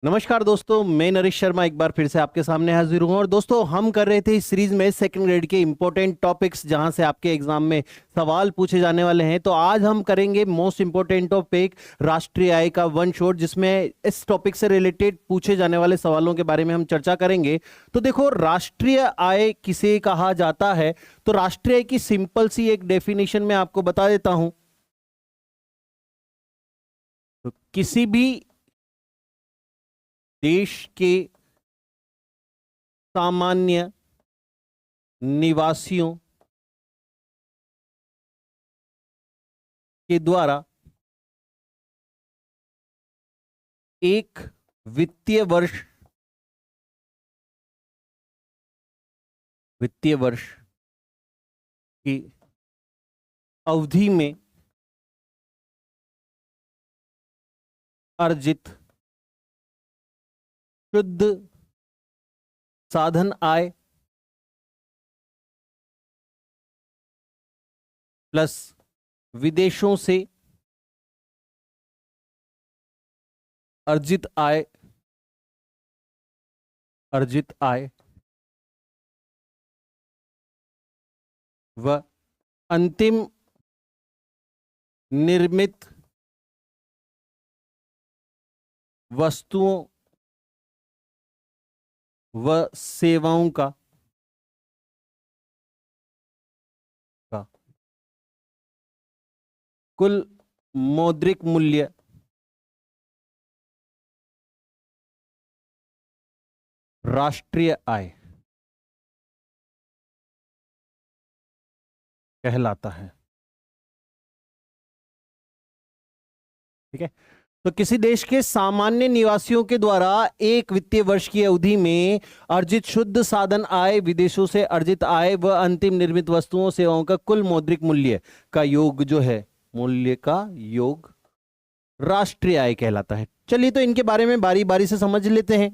नमस्कार दोस्तों, मैं नरेश शर्मा एक बार फिर से आपके सामने हाजिर हूँ। और दोस्तों, हम कर रहे थे इस सीरीज में सेकंड ग्रेड के इंपॉर्टेंट टॉपिक्स जहां से आपके एग्जाम में सवाल पूछे जाने वाले हैं। तो आज हम करेंगे मोस्ट इंपॉर्टेंट टॉपिक राष्ट्रीय आय का वन शॉट, जिसमें इस टॉपिक से रिलेटेड पूछे जाने वाले सवालों के बारे में हम चर्चा करेंगे। तो देखो, राष्ट्रीय आय किसे कहा जाता है? तो राष्ट्रीय आय की सिंपल सी एक डेफिनेशन मैं आपको बता देता हूं। तो किसी भी देश के सामान्य निवासियों के द्वारा एक वित्तीय वर्ष की अवधि में अर्जित शुद्ध साधन आय प्लस विदेशों से अर्जित आय व अंतिम निर्मित वस्तुओं व सेवाओं का कुल मौद्रिक मूल्य राष्ट्रीय आय कहलाता है। ठीक है। तो किसी देश के सामान्य निवासियों के द्वारा एक वित्तीय वर्ष की अवधि में अर्जित शुद्ध साधन आय, विदेशों से अर्जित आय व अंतिम निर्मित वस्तुओं सेवाओं का कुल मौद्रिक मूल्य का योग जो है, मूल्य का योग राष्ट्रीय आय कहलाता है। चलिए, तो इनके बारे में बारी बारी से समझ लेते हैं।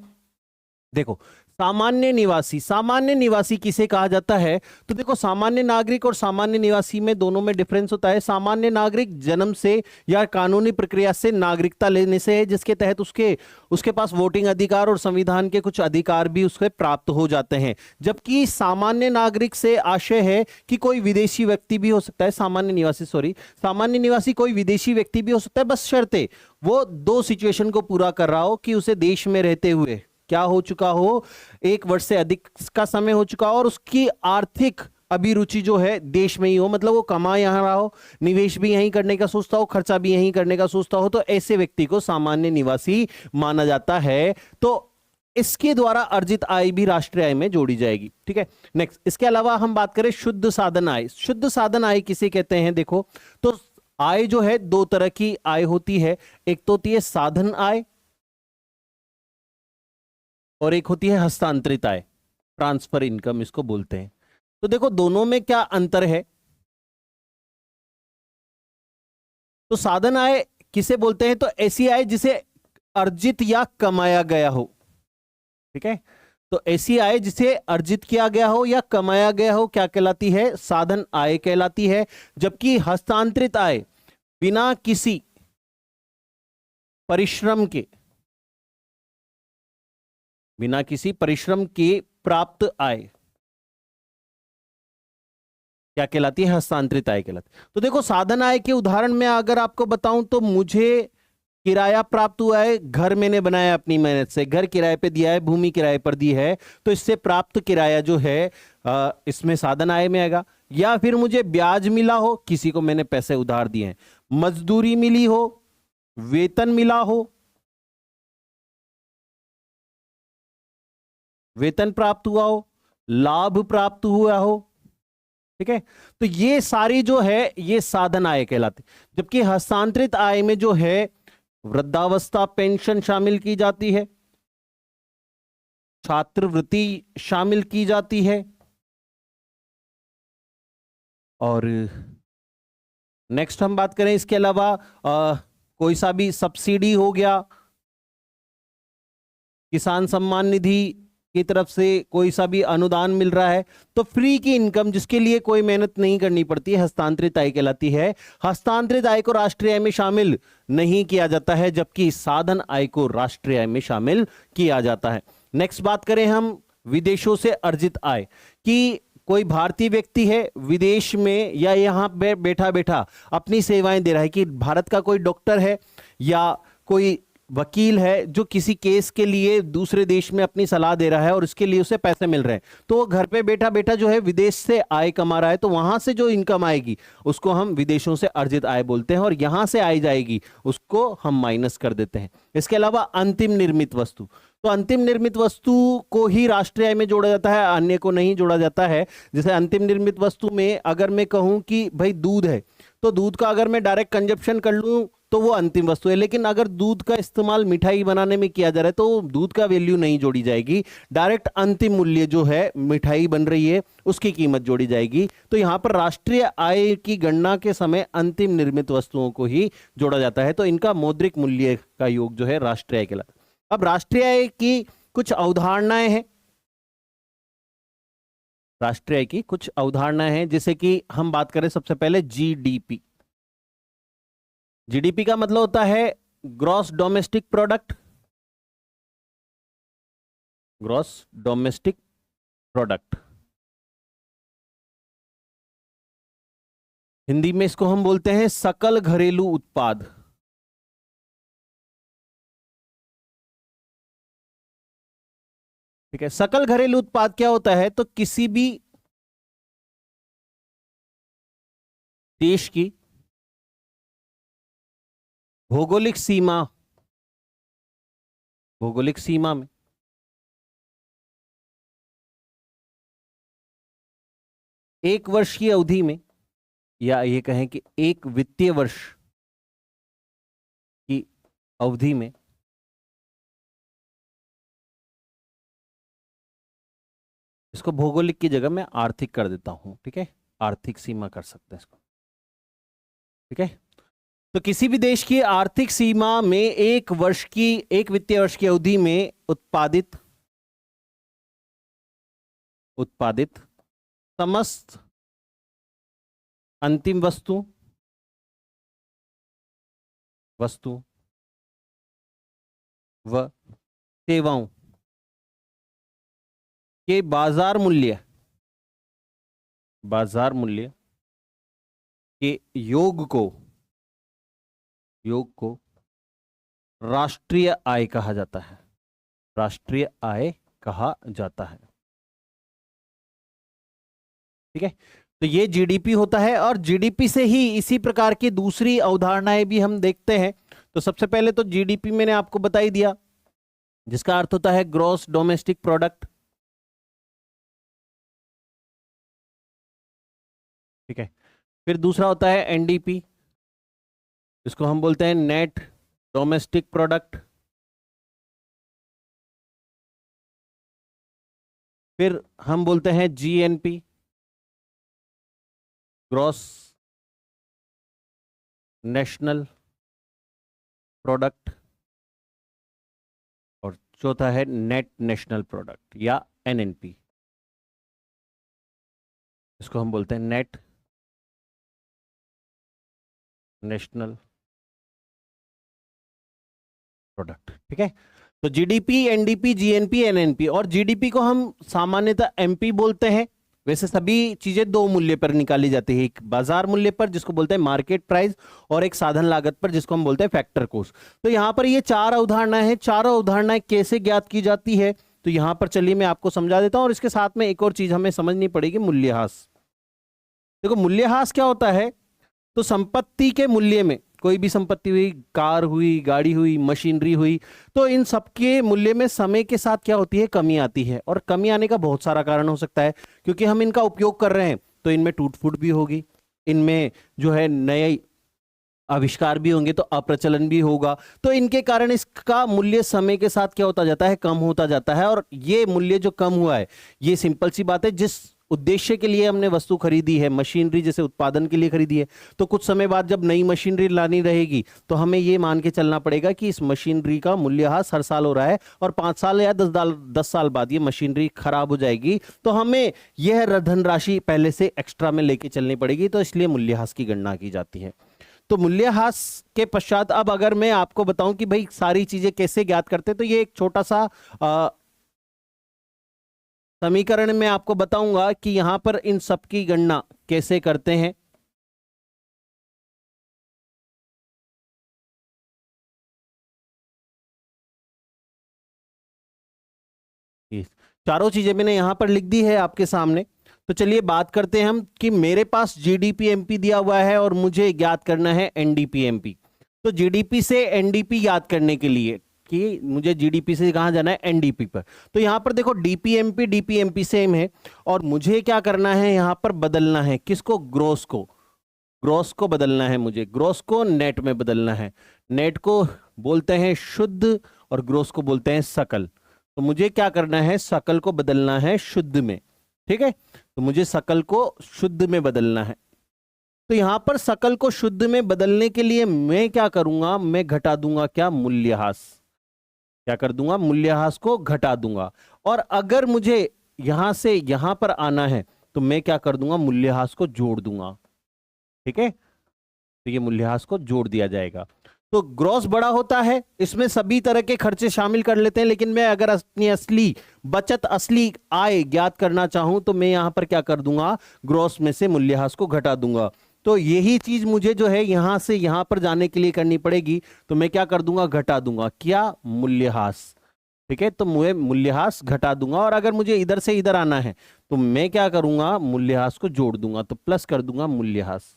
देखो, सामान्य निवासी किसे कहा जाता है? तो देखो, सामान्य नागरिक और सामान्य निवासी में दोनों में डिफरेंस होता है। सामान्य नागरिक जन्म से या कानूनी प्रक्रिया से नागरिकता लेने से है, जिसके तहत उसके पास वोटिंग अधिकार और संविधान के कुछ अधिकार भी उसके प्राप्त हो जाते हैं। जबकि सामान्य नागरिक से आशय है कि कोई विदेशी व्यक्ति भी हो सकता है। सामान्य निवासी कोई विदेशी व्यक्ति भी हो सकता है, बस शर्ते वो दो सिचुएशन को पूरा कर रहा हो कि उसे देश में रहते हुए क्या हो चुका हो, 1 वर्ष से अधिक का समय हो चुका हो और उसकी आर्थिक अभिरुचि जो है देश में ही हो, मतलब वो कमा यहां रहा हो, निवेश भी यहीं करने का सोचता हो, खर्चा भी यहीं करने का सोचता हो, तो ऐसे व्यक्ति को सामान्य निवासी माना जाता है। तो इसके द्वारा अर्जित आय भी राष्ट्रीय आय में जोड़ी जाएगी। ठीक है। नेक्स्ट, इसके अलावा हम बात करें शुद्ध साधन आय। शुद्ध साधन आय किसे कहते हैं? देखो, तो आय जो है दो तरह की आय होती है। एक तो होती है साधन आय और एक होती है हस्तांतरित आय, ट्रांसफर इनकम इसको बोलते हैं। तो देखो, दोनों में क्या अंतर है? तो साधन आय किसे बोलते हैं? तो ऐसी आय जिसे अर्जित या कमाया गया हो। ठीक है। तो ऐसी आय जिसे अर्जित किया गया हो या कमाया गया हो क्या कहलाती है? साधन आय कहलाती है। जबकि हस्तांतरित आय बिना किसी परिश्रम के प्राप्त आय क्या कहलाती है? हस्तांतरित आय कहलाती है। तो देखो, साधन आय के उदाहरण में अगर आपको बताऊं तो मुझे किराया प्राप्त हुआ है, घर मैंने बनाया अपनी मेहनत से, घर किराए पे दिया है, भूमि किराए पर दी है, तो इससे प्राप्त किराया जो है इसमें साधन आय में आएगा। या फिर मुझे ब्याज मिला हो, किसी को मैंने पैसे उधार दिए हैं, मजदूरी मिली हो, वेतन मिला हो, वेतन प्राप्त हुआ हो, लाभ प्राप्त हुआ हो। ठीक है। तो ये सारी जो है ये साधन आय कहलाती। जबकि हस्तांतरित आय में जो है वृद्धावस्था पेंशन शामिल की जाती है, छात्रवृत्ति शामिल की जाती है, और नेक्स्ट हम बात करें इसके अलावा कोई सा भी सब्सिडी हो गया, किसान सम्मान निधि की तरफ से कोई सा भी अनुदान मिल रहा है, तो फ्री की इनकम जिसके लिए कोई मेहनत नहीं करनी पड़ती है, हस्तांतरित आय कहलाती है। हस्तांतरित आय को राष्ट्रीय आय में शामिल नहीं किया जाता है, जबकि साधन आय को राष्ट्रीय आय में शामिल किया जाता है। नेक्स्ट बात करें हम विदेशों से अर्जित आय की। कोई भारतीय व्यक्ति है विदेश में या यहाँ पे बैठा बैठा अपनी सेवाएं दे रहा है, कि भारत का कोई डॉक्टर है या कोई वकील है जो किसी केस के लिए दूसरे देश में अपनी सलाह दे रहा है और उसके लिए उसे पैसे मिल रहे हैं, तो वो घर पे बैठा बैठा जो है विदेश से आय कमा रहा है, तो वहां से जो इनकम आएगी उसको हम विदेशों से अर्जित आय बोलते हैं, और यहां से आय जाएगी उसको हम माइनस कर देते हैं। इसके अलावा अंतिम निर्मित वस्तु, तो अंतिम निर्मित वस्तु को ही राष्ट्रीय आय में जोड़ा जाता है, अन्य को नहीं जोड़ा जाता है। जैसे अंतिम निर्मित वस्तु में अगर मैं कहूं कि भाई दूध है, तो दूध का अगर मैं डायरेक्ट कंजप्शन कर लूं तो वो अंतिम वस्तु है, लेकिन अगर दूध का इस्तेमाल मिठाई बनाने में किया जा रहा है तो दूध का वैल्यू नहीं जोड़ी जाएगी, डायरेक्ट अंतिम मूल्य जो है मिठाई बन रही है उसकी कीमत जोड़ी जाएगी। तो यहां पर राष्ट्रीय आय की गणना के समय अंतिम निर्मित वस्तुओं को ही जोड़ा जाता है, तो इनका मौद्रिक मूल्य का योग जो है राष्ट्रीय आय कहलाता है। अब राष्ट्रीय आय की कुछ अवधारणाएं हैं, राष्ट्रीय आय की कुछ अवधारणाएं हैं, जैसे कि हम बात करें सबसे पहले जीडीपी। जीडीपी का मतलब होता है gross domestic product, gross domestic product. Hindi में इसको हम बोलते हैं सकल घरेलू उत्पाद। ठीक है, सकल घरेलू उत्पाद क्या होता है, तो किसी भी देश की भौगोलिक सीमा, भौगोलिक सीमा में एक वर्ष की अवधि में, या ये कहें कि एक वित्तीय वर्ष की अवधि में इसको भौगोलिक की जगह मैं आर्थिक कर देता हूं, ठीक है, आर्थिक सीमा कर सकते हैं इसको, ठीक है। तो किसी भी देश की आर्थिक सीमा में एक वित्तीय वर्ष की अवधि में उत्पादित समस्त अंतिम वस्तु व सेवाओं के बाजार मूल्य के योग को राष्ट्रीय आय कहा जाता है, राष्ट्रीय आय कहा जाता है, ठीक है। तो ये जीडीपी होता है, और जीडीपी से ही इसी प्रकार की दूसरी अवधारणाएं भी हम देखते हैं। तो सबसे पहले तो जीडीपी मैंने आपको बता ही दिया, जिसका अर्थ होता है ग्रॉस डोमेस्टिक प्रोडक्ट, ठीक है। फिर दूसरा होता है एनडीपी, इसको हम बोलते हैं नेट डोमेस्टिक प्रोडक्ट। फिर हम बोलते हैं जीएनपी, ग्रॉस नेशनल प्रोडक्ट, और चौथा है नेट नेशनल प्रोडक्ट या एनएनपी, इसको हम बोलते हैं नेट नेशनल प्रोडक्ट, ठीक है। तो जीडीपी, एनडीपी, जीएनपी, एनएनपी, और जीडीपी को हम सामान्यतः एमपी बोलते हैं। वैसे सभी चीजें दो मूल्य पर निकाली जाती है, एक बाजार मूल्य पर जिसको बोलते हैं मार्केट प्राइस, और एक साधन लागत पर जिसको हम बोलते हैं फैक्टर कॉस्ट। तो यहां पर ये चार अवधारणाएं हैं, चारों अवधारणाएं कैसे ज्ञात की जाती है, तो यहां पर चलिए मैं आपको समझा देता हूं, और इसके साथ में एक और चीज हमें समझनी पड़ेगी, मूल्यह्रास। देखो मूल्यह्रास क्या होता है, तो संपत्ति के मूल्य में, कोई भी संपत्ति हुई, कार हुई, गाड़ी हुई, मशीनरी हुई, तो इन सबके मूल्य में समय के साथ क्या होती है, कमी आती है। और कमी आने का बहुत सारा कारण हो सकता है, क्योंकि हम इनका उपयोग कर रहे हैं तो इनमें टूट फूट भी होगी, इनमें जो है नए आविष्कार भी होंगे, तो अप्रचलन भी होगा, तो इनके कारण इसका मूल्य समय के साथ क्या होता जाता है, कम होता जाता है। और ये मूल्य जो कम हुआ है, ये सिंपल सी बात है, जिस उद्देश्य के लिए हमने वस्तु खरीदी है, मशीनरी जैसे उत्पादन के लिए खरीदी है, तो कुछ समय बाद जब नई मशीनरी लानी रहेगी तो हमें ये मान के चलना पड़ेगा कि इस मशीनरी का मूल्यह्रास हर साल हो रहा है और 5 साल या 10 साल बाद ये मशीनरी खराब हो जाएगी, तो हमें यह धनराशि पहले से एक्स्ट्रा में लेके चलनी पड़ेगी, तो इसलिए मूल्यह्रास की गणना की जाती है। तो मूल्यह्रास के पश्चात अब अगर मैं आपको बताऊं कि भाई सारी चीजें कैसे ज्ञात करते, तो ये एक छोटा सा समीकरण में आपको बताऊंगा कि यहां पर इन सब की गणना कैसे करते हैं। चारों चीजें मैंने यहां पर लिख दी है आपके सामने। तो चलिए बात करते हैं हम कि मेरे पास जीडीपीएमपी दिया हुआ है और मुझे ज्ञात करना है एनडीपीएमपी। तो जीडीपी से एनडीपी ज्ञात करने के लिए कि मुझे जीडीपी से कहां जाना है, एनडीपी पर। तो यहां पर देखो डीपीएमपी डीपीएमपी सेम है और मुझे क्या करना है, यहां पर बदलना है किसको, ग्रोस को। ग्रोस को बदलना है मुझे, ग्रोस को नेट में बदलना है। नेट को बोलते हैं शुद्ध और ग्रोस को बोलते हैं सकल। तो मुझे क्या करना है, सकल को बदलना है शुद्ध में, ठीक है। तो मुझे सकल को शुद्ध में बदलना है। तो यहां पर सकल को शुद्ध में बदलने के लिए मैं क्या करूंगा, मैं घटा दूंगा क्या, मूल्यह्रास। क्या कर दूंगा, मूल्यह्रास को घटा दूंगा। और अगर मुझे यहां से यहां पर आना है तो मैं क्या कर दूंगा, मूल्यह्रास को जोड़ दूंगा, ठीक है। तो ये मूल्यह्रास को जोड़ दिया जाएगा। तो ग्रॉस बड़ा होता है, इसमें सभी तरह के खर्चे शामिल कर लेते हैं, लेकिन मैं अगर अपनी असली बचत, असली आय ज्ञात करना चाहूं तो मैं यहां पर क्या कर दूंगा, ग्रॉस में से मूल्यह्रास को घटा दूंगा। तो यही चीज मुझे जो है यहां से यहां पर जाने के लिए करनी पड़ेगी। तो मैं क्या कर दूंगा, घटा दूंगा क्या, मूल्यह्रास, ठीक है। तो मुझे मूल्यह्रास घटा दूंगा। और अगर मुझे इधर से इधर आना है तो मैं क्या करूंगा, मूल्यह्रास को जोड़ दूंगा, तो प्लस कर दूंगा मूल्यह्रास।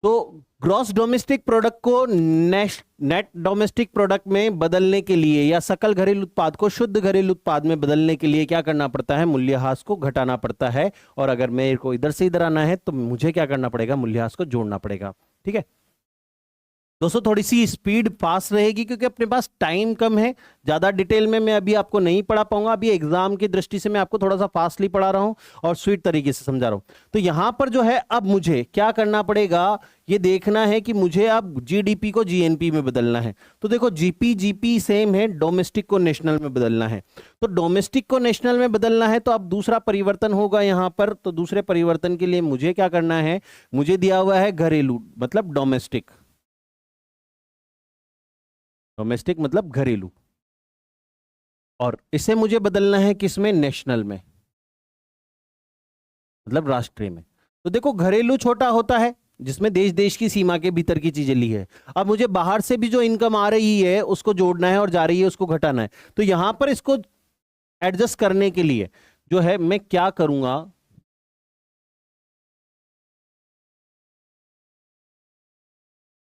तो ग्रॉस डोमेस्टिक प्रोडक्ट को नेट डोमेस्टिक प्रोडक्ट में बदलने के लिए या सकल घरेलू उत्पाद को शुद्ध घरेलू उत्पाद में बदलने के लिए क्या करना पड़ता है, मूल्यह्रास को घटाना पड़ता है। और अगर मेरे को इधर से इधर आना है तो मुझे क्या करना पड़ेगा, मूल्यह्रास को जोड़ना पड़ेगा, ठीक है। दोस्तों थोड़ी सी स्पीड फास्ट रहेगी क्योंकि अपने पास टाइम कम है, ज्यादा डिटेल में मैं अभी आपको नहीं पढ़ा पाऊंगा। अभी एग्जाम की दृष्टि से मैं आपको थोड़ा सा फास्टली पढ़ा रहा हूं और स्वीट तरीके से समझा रहा हूं। तो यहां पर जो है अब मुझे क्या करना पड़ेगा, ये देखना है कि मुझे अब जीडीपी को जीएनपी में बदलना है। तो देखो जीपी जीपी सेम है, डोमेस्टिक को नेशनल में बदलना है। तो डोमेस्टिक को नेशनल में बदलना है तो अब दूसरा परिवर्तन होगा यहां पर। तो दूसरे परिवर्तन के लिए मुझे क्या करना है, मुझे दिया हुआ है घरेलू मतलब डोमेस्टिक, डोमेस्टिक मतलब घरेलू, और इसे मुझे बदलना है किसमें, नेशनल में मतलब राष्ट्रीय में। तो देखो घरेलू छोटा होता है जिसमें देश देश की सीमा के भीतर की चीजें ली है। अब मुझे बाहर से भी जो इनकम आ रही है उसको जोड़ना है और जा रही है उसको घटाना है। तो यहां पर इसको एडजस्ट करने के लिए जो है मैं क्या करूंगा,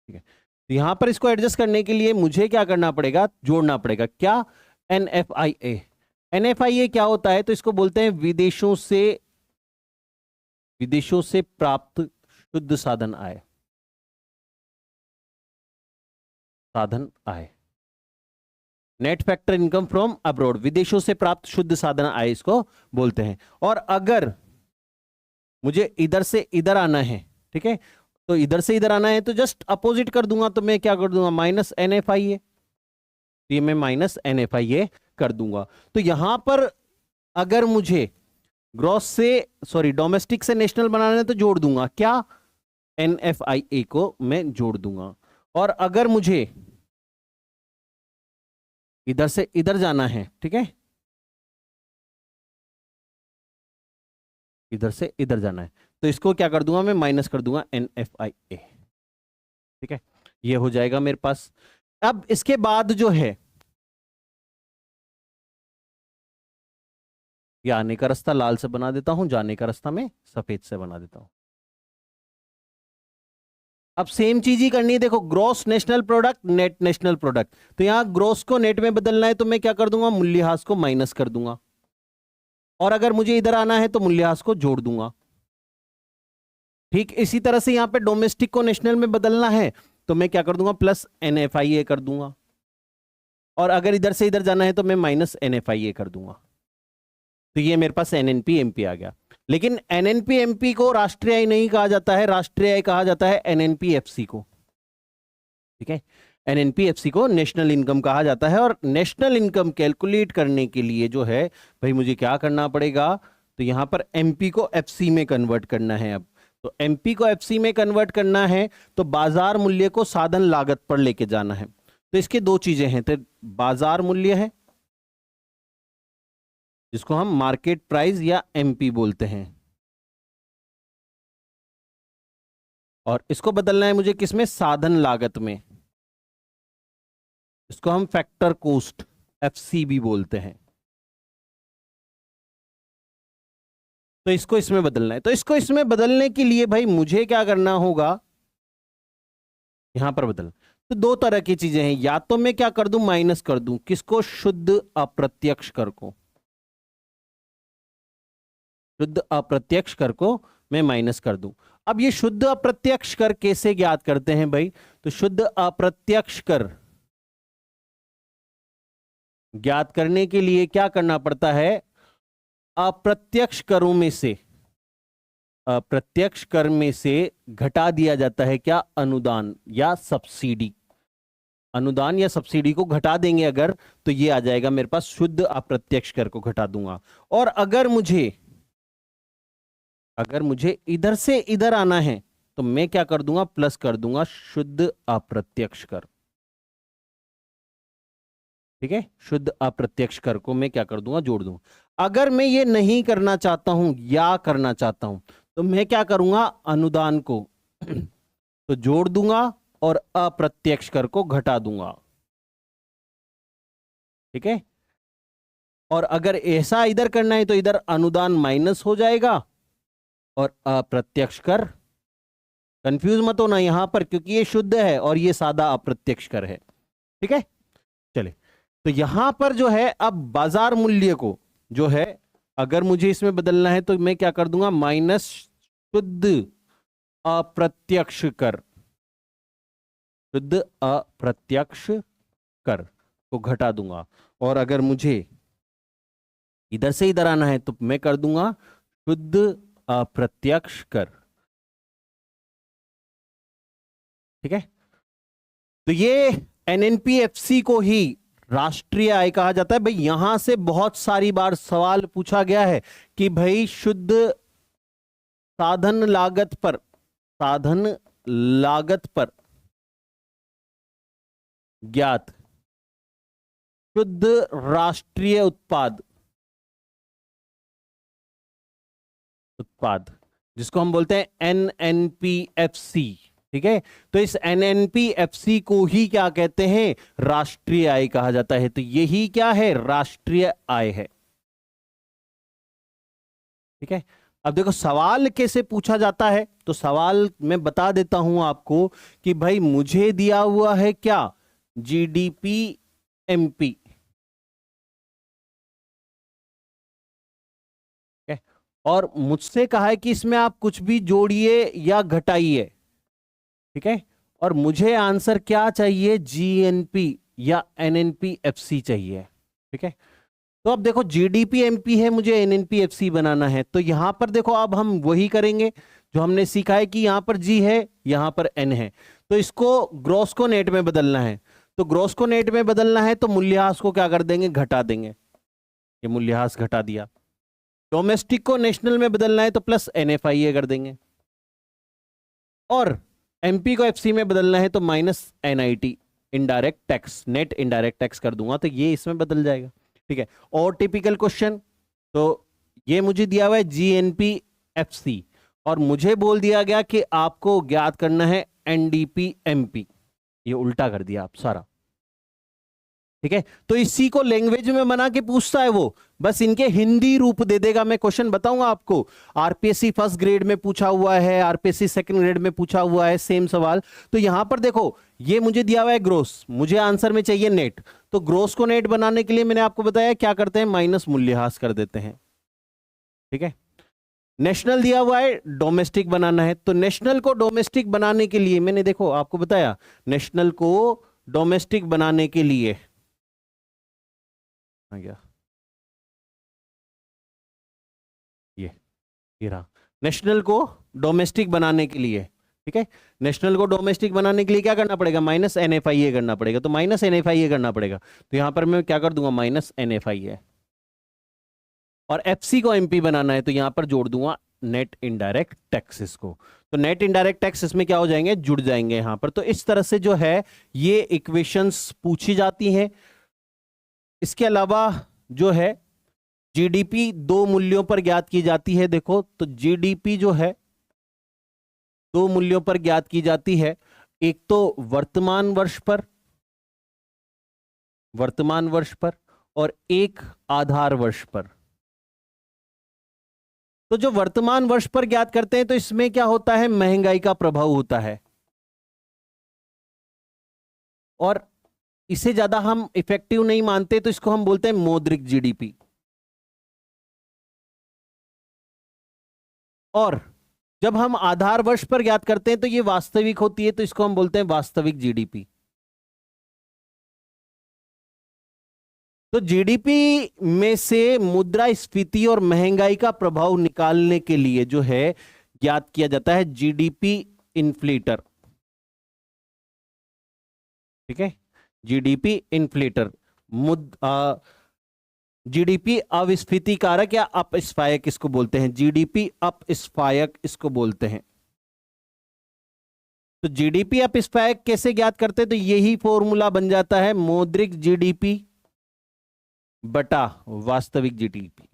ठीक है। तो यहां पर इसको एडजस्ट करने के लिए मुझे क्या करना पड़ेगा, जोड़ना पड़ेगा क्या, एनएफआईए। एनएफआईए क्या होता है, तो इसको बोलते हैं विदेशों से प्राप्त शुद्ध साधन आय, साधन आय, net factor income from abroad, विदेशों से प्राप्त शुद्ध साधन आय इसको बोलते हैं। और अगर मुझे इधर से इधर आना है, ठीक है, तो इधर से इधर आना है तो जस्ट अपोजिट कर दूंगा। तो मैं क्या कर दूंगा, माइनस एनएफआईए, ये मैं माइनस एनएफआईए कर दूंगा। तो यहां पर अगर मुझे ग्रॉस से सॉरी डोमेस्टिक से नेशनल बनाना है तो जोड़ दूंगा क्या, एनएफआईए को मैं जोड़ दूंगा। और अगर मुझे इधर से इधर जाना है, ठीक है, इधर से इधर जाना है तो इसको क्या कर दूंगा, मैं माइनस कर दूंगा एनएफआईए, ठीक है। ये हो जाएगा मेरे पास। अब इसके बाद जो है ये आने का रास्ता लाल से बना देता हूं, जाने का रास्ता मैं सफेद से बना देता हूं। अब सेम चीज ही करनी है, देखो gross national product, net national product. तो यहां ग्रॉस को नेट में बदलना है तो मैं क्या कर दूंगा, मूल्यह्रास को माइनस कर दूंगा। और अगर मुझे इधर आना है तो मूल्यह्रास को जोड़ दूंगा। ठीक इसी तरह से यहां पे डोमेस्टिक को नेशनल में बदलना है तो मैं क्या कर दूंगा, प्लस एनएफआईए कर दूंगा। और अगर इधर से इधर जाना है तो मैं माइनस एनएफआईए कर दूंगा। तो ये मेरे पास एनएनपी एमपी आ गया। लेकिन एनएनपी एमपी को राष्ट्रीय आय नहीं कहा जाता है, राष्ट्रीय आय कहा जाता है एनएनपी एफसी को। ठीक है, एनएनपी एफसी को नेशनल इनकम कहा जाता है। और नेशनल इनकम कैलकुलेट करने के लिए जो है भाई मुझे क्या करना पड़ेगा, तो यहां पर एमपी को एफसी में कन्वर्ट करना है। अब तो एमपी को एफसी में कन्वर्ट करना है तो बाजार मूल्य को साधन लागत पर लेके जाना है। तो इसके दो चीजें हैं, तो बाजार मूल्य है जिसको हम मार्केट प्राइस या एमपी बोलते हैं, और इसको बदलना है मुझे किसमें, साधन लागत में। इसको हम फैक्टर कॉस्ट एफसी भी बोलते हैं। तो इसको इसमें बदलना है। तो इसको इसमें बदलने के लिए भाई मुझे क्या करना होगा, यहां पर बदल। तो दो तरह की चीजें हैं, या तो मैं क्या कर दूं, माइनस कर दूं किसको, शुद्ध अप्रत्यक्ष कर को। शुद्ध अप्रत्यक्ष कर को मैं माइनस कर दूं। अब ये शुद्ध अप्रत्यक्ष कर कैसे ज्ञात करते हैं भाई, तो शुद्ध अप्रत्यक्ष कर ज्ञात करने के लिए क्या करना पड़ता है, अप्रत्यक्ष करों में से, अप्रत्यक्ष कर में से घटा दिया जाता है क्या, अनुदान या सब्सिडी। अनुदान या सब्सिडी को घटा देंगे अगर, तो ये आ जाएगा मेरे पास, शुद्ध अप्रत्यक्ष कर को घटा दूंगा। और अगर मुझे इधर से इधर आना है तो मैं क्या कर दूंगा, प्लस कर दूंगा शुद्ध अप्रत्यक्ष कर। ठीक है, शुद्ध अप्रत्यक्ष कर को मैं क्या कर दूंगा, जोड़ दूंगा। अगर मैं ये नहीं करना चाहता हूं या करना चाहता हूं तो मैं क्या करूंगा, अनुदान को तो जोड़ दूंगा और अप्रत्यक्ष कर को घटा दूंगा। ठीक है, और अगर ऐसा इधर करना है तो इधर अनुदान माइनस हो जाएगा और अप्रत्यक्ष कर, कंफ्यूज मत होना यहां पर, क्योंकि ये शुद्ध है और ये सादा अप्रत्यक्ष कर है। ठीक है, चले तो यहां पर जो है अब बाजार मूल्य को जो है अगर मुझे इसमें बदलना है तो मैं क्या कर दूंगा, माइनस शुद्ध अप्रत्यक्ष कर, शुद्ध अप्रत्यक्ष कर को घटा दूंगा। और अगर मुझे इधर से इधर आना है तो मैं कर दूंगा शुद्ध अप्रत्यक्ष कर। ठीक है, तो ये एनएनपीएफसी को ही राष्ट्रीय आय कहा जाता है। भाई यहां से बहुत सारी बार सवाल पूछा गया है कि भाई शुद्ध साधन लागत पर ज्ञात शुद्ध राष्ट्रीय उत्पाद जिसको हम बोलते हैं एनएनपीएफसी। ठीक है, तो इस एनएनपीएफसी को ही क्या कहते हैं, राष्ट्रीय आय कहा जाता है। तो यही क्या है, राष्ट्रीय आय है। ठीक है, अब देखो सवाल कैसे पूछा जाता है, तो सवाल मैं बता देता हूं आपको कि भाई मुझे दिया हुआ है क्या, जीडीपी एमपी। और मुझसे कहा है कि इसमें आप कुछ भी जोड़िए या घटाइए। ठीक है, और मुझे आंसर क्या चाहिए, जीएनपी या एनएनपीएफसी चाहिए। ठीक है, तो अब देखो जीडीपी एमपी है, मुझे एनएनपीएफसी बनाना है। तो यहां पर देखो अब हम वही करेंगे जो हमने सीखा है कि यहां पर जी है, यहां पर एन है, तो इसको ग्रॉस को नेट में बदलना है। तो ग्रॉस को नेट में बदलना है तो मूल्यह्रास को क्या कर देंगे, घटा देंगे। ये मूल्यह्रास घटा दिया। डोमेस्टिक को नेशनल में बदलना है तो प्लस एनएफआईए कर देंगे, और एमपी को एफसी में बदलना है तो minus NIT indirect tax, net indirect tax कर दूंगा, तो ये इसमें बदल जाएगा। ठीक है, और टिपिकल क्वेश्चन, तो ये मुझे दिया हुआ है जीएनपी एफसी और मुझे बोल दिया गया कि आपको ज्ञात करना है एनडीपी एमपी, ये उल्टा कर दिया आप सारा। ठीक है, तो इसी को लैंग्वेज में बना के पूछता है वो, बस इनके हिंदी रूप दे देगा। मैं क्वेश्चन बताऊंगा आपको, आरपीएससी फर्स्ट ग्रेड में पूछा हुआ है, आरपीएससी सेकंड ग्रेड में पूछा हुआ है, सेम सवाल। तो यहां पर देखो ये मुझे दिया हुआ है ग्रोस, मुझे आंसर में चाहिए नेट, तो ग्रोस को नेट बनाने के लिए मैंने आपको बताया क्या करते हैं, माइनस मूल्यह्रास कर देते हैं। ठीक है, नेशनल दिया हुआ है, डोमेस्टिक बनाना है, तो नेशनल को डोमेस्टिक बनाने के लिए मैंने देखो आपको बताया, नेशनल को डोमेस्टिक बनाने के लिए आ गया ये रहा। नेशनल को डोमेस्टिक बनाने के लिए, ठीक है, नेशनल को डोमेस्टिक बनाने के लिए क्या करना पड़ेगा, माइनस NFIA करना पड़ेगा, तो माइनस NFIA करना पड़ेगा, तो यहां पर मैं क्या कर दूंगा, माइनस NFIA। और FC को MP बनाना है तो यहां पर जोड़ दूंगा नेट इनडायरेक्ट टैक्सेस को। तो नेट इनडायरेक्ट टैक्स इसमें क्या हो जाएंगे, जुड़ जाएंगे यहां पर। तो इस तरह से जो है ये इक्वेशंस पूछी जाती हैं। इसके अलावा जो है GDP दो मूल्यों पर ज्ञात की जाती है। देखो तो GDP जो है दो मूल्यों पर ज्ञात की जाती है, एक तो वर्तमान वर्ष पर, वर्तमान वर्ष पर, और एक आधार वर्ष पर। तो जो वर्तमान वर्ष पर ज्ञात करते हैं तो इसमें क्या होता है, महंगाई का प्रभाव होता है, और इसे ज्यादा हम इफेक्टिव नहीं मानते तो इसको हम बोलते हैं मौद्रिक GDP। और जब हम आधार वर्ष पर ज्ञात करते हैं तो ये वास्तविक होती है, तो इसको हम बोलते हैं वास्तविक GDP। तो GDP में से मुद्रास्फीति और महंगाई का प्रभाव निकालने के लिए जो है ज्ञात किया जाता है GDP इन्फ्लेटर, ठीक है, GDP इन्फ्लेटर। GDP अविस्फीति कारक या अपस्फायक इसको बोलते हैं, GDP अपस्फायक इसको बोलते हैं। तो GDP अपस्फायक कैसे ज्ञात करते हैं, तो यही फॉर्मूला बन जाता है मौद्रिक GDP बटा वास्तविक GDP।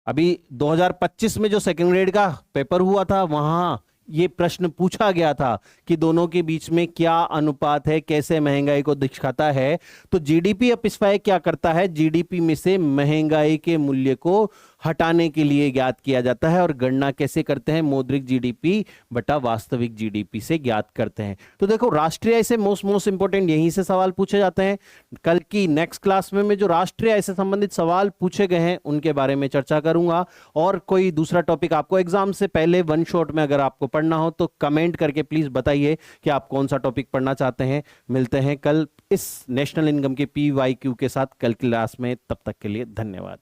अभी 2025 में जो सेकंड ग्रेड का पेपर हुआ था वहां ये प्रश्न पूछा गया था कि दोनों के बीच में क्या अनुपात है, कैसे महंगाई को दिखाता है। तो GDP अपस्फायक क्या करता है, GDP में से महंगाई के मूल्य को हटाने के लिए ज्ञात किया जाता है। और गणना कैसे करते हैं, मौद्रिक GDP बटा वास्तविक GDP से ज्ञात करते हैं। तो देखो राष्ट्रीय आय से मोस्ट इंपोर्टेंट यहीं से सवाल पूछे जाते हैं। कल की नेक्स्ट क्लास में जो राष्ट्रीय आय से संबंधित सवाल पूछे गए हैं उनके बारे में चर्चा करूंगा। और कोई दूसरा टॉपिक आपको एग्जाम से पहले वन शॉट में अगर आपको पढ़ना हो तो कमेंट करके प्लीज बताइए कि आप कौन सा टॉपिक पढ़ना चाहते हैं। मिलते हैं कल इस नेशनल इनकम के PYQ के साथ कल क्लास में, तब तक के लिए धन्यवाद।